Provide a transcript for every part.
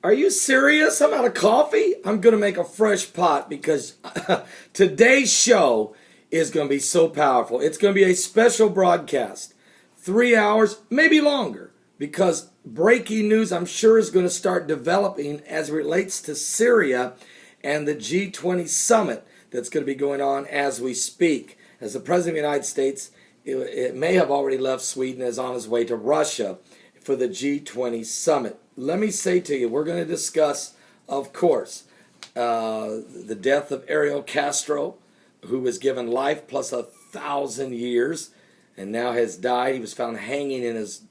Are you serious? I'm out of coffee. I'm going to make a fresh pot because today's show is going to be so powerful. It's going to be a special broadcast. 3 hours, maybe longer, because breaking news, I'm sure, is going to start developing as it relates to Syria and the G20 summit that's going to be going on as we speak. As the President of the United States, it may have already left Sweden, is on his way to Russia for the G20 summit. Let me say to you, we're going to discuss, of course, the death of Ariel Castro, who was given life plus 1,000 years and now has died. He was found hanging in his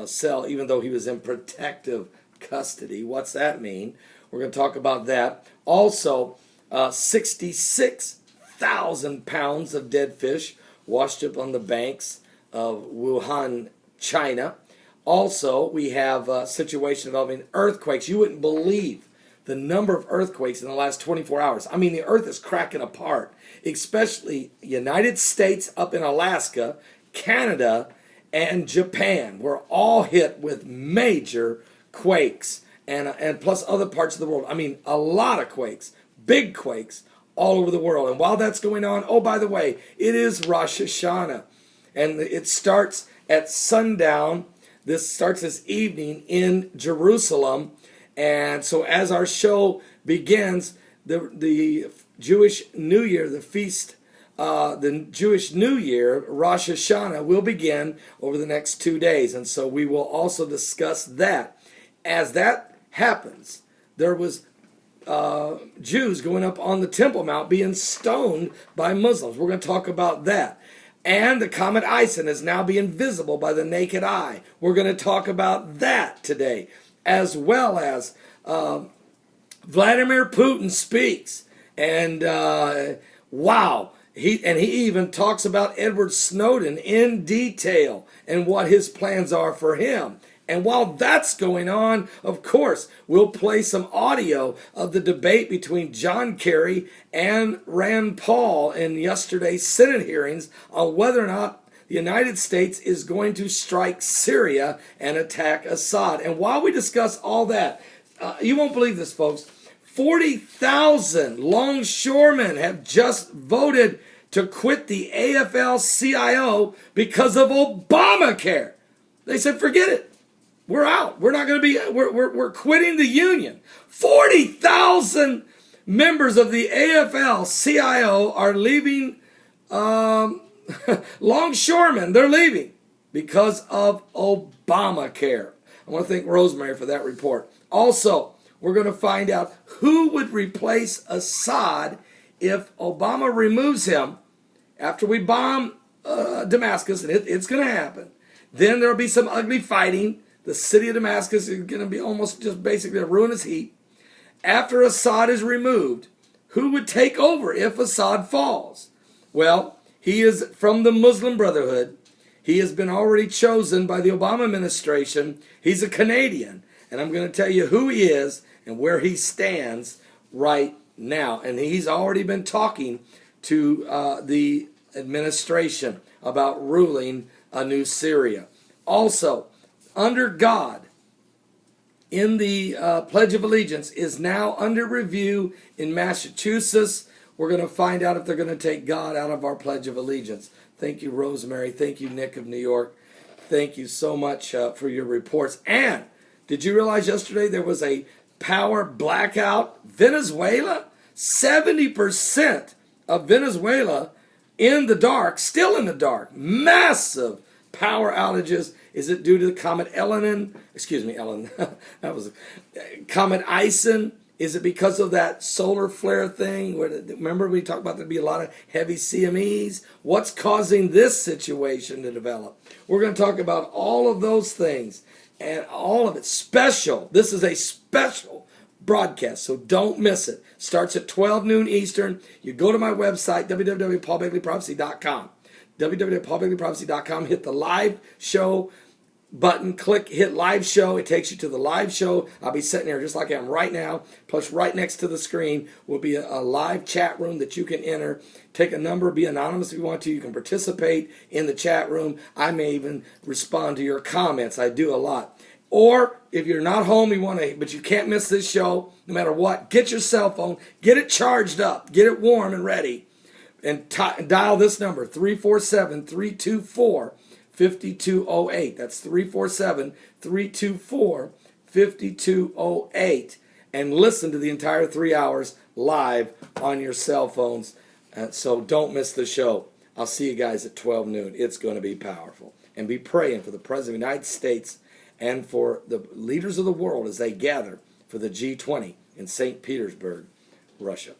cell, even though he was in protective custody. What's that mean? We're going to talk about that. Also, 66,000 pounds of dead fish washed up on the banks of Wuhan, China. Also, we have a situation involving earthquakes. You wouldn't believe the number of earthquakes in the last 24 hours. I mean, the earth is cracking apart, especially United States up in Alaska, Canada, and Japan. We're all hit with major quakes, and plus other parts of the world. I mean, a lot of quakes, big quakes all over the world. And while that's going on, oh, by the way, it is Rosh Hashanah, and it starts at sundown. This starts this evening in Jerusalem. And so as our show begins, the Jewish New Year, the feast, the Jewish New Year, Rosh Hashanah, will begin over the next 2 days. And so we will also discuss that. As that happens, there was Jews going up on the Temple Mount being stoned by Muslims. We're going to talk about that. And the comet Ison is now being visible by the naked eye. We're going to talk about that today, as well as Vladimir Putin speaks. And wow, he even talks about Edward Snowden in detail and what his plans are for him. And while that's going on, of course, we'll play some audio of the debate between John Kerry and Rand Paul in yesterday's Senate hearings on whether or not the United States is going to strike Syria and attack Assad. And while we discuss all that, you won't believe this, folks, 40,000 longshoremen have just voted to quit the AFL-CIO because of Obamacare. They said, forget it. We're out. We're not going to be, we're quitting the union. 40,000 members of the AFL-CIO are leaving, longshoremen, they're leaving because of Obamacare. I want to thank Rosemary for that report. Also, we're going to find out who would replace Assad if Obama removes him after we bomb Damascus, and it's going to happen. Then there'll be some ugly fighting. The city of Damascus is going to be almost just basically a ruinous heap. After Assad is removed, who would take over if Assad falls? Well, he is from the Muslim Brotherhood. He has been already chosen by the Obama administration. He's a Canadian. And I'm going to tell you who he is and where he stands right now. And he's already been talking to the administration about ruling a new Syria. Also, under God, in the Pledge of Allegiance, is now under review in Massachusetts. We're going to find out if they're going to take God out of our Pledge of Allegiance. Thank you, Rosemary. Thank you, Nick of New York. Thank you so much for your reports. And did you realize yesterday there was a power blackout? Venezuela, 70% of Venezuela in the dark, still in the dark. Massive power outages. Is it due to the comet Ellen? That was comet Ison. Is it because of that solar flare thing? Remember we talked about there'd be a lot of heavy CMEs? What's causing this situation to develop? We're going to talk about all of those things and all of it special. This is a special broadcast, so don't miss it. Starts at 12 noon Eastern. You go to my website, www.paulbegleyprophecy.com. www.paulbegleyprophecy.com. Hit the live show button, hit live show. It takes you to the live show. I'll be sitting here just like I am right now. Plus, right next to the screen will be a live chat room that you can enter. Take a number, be anonymous if you want to. You can participate in the chat room. I may even respond to your comments. I do a lot. Or if you're not home, but you can't miss this show, no matter what, get your cell phone, get it charged up, get it warm and ready, and dial this number, 347-324-5208. That's 347-324-5208. And listen to the entire 3 hours live on your cell phones. So don't miss the show. I'll see you guys at 12 noon. It's going to be powerful. And be praying for the President of the United States and for the leaders of the world as they gather for the G20 in St. Petersburg, Russia.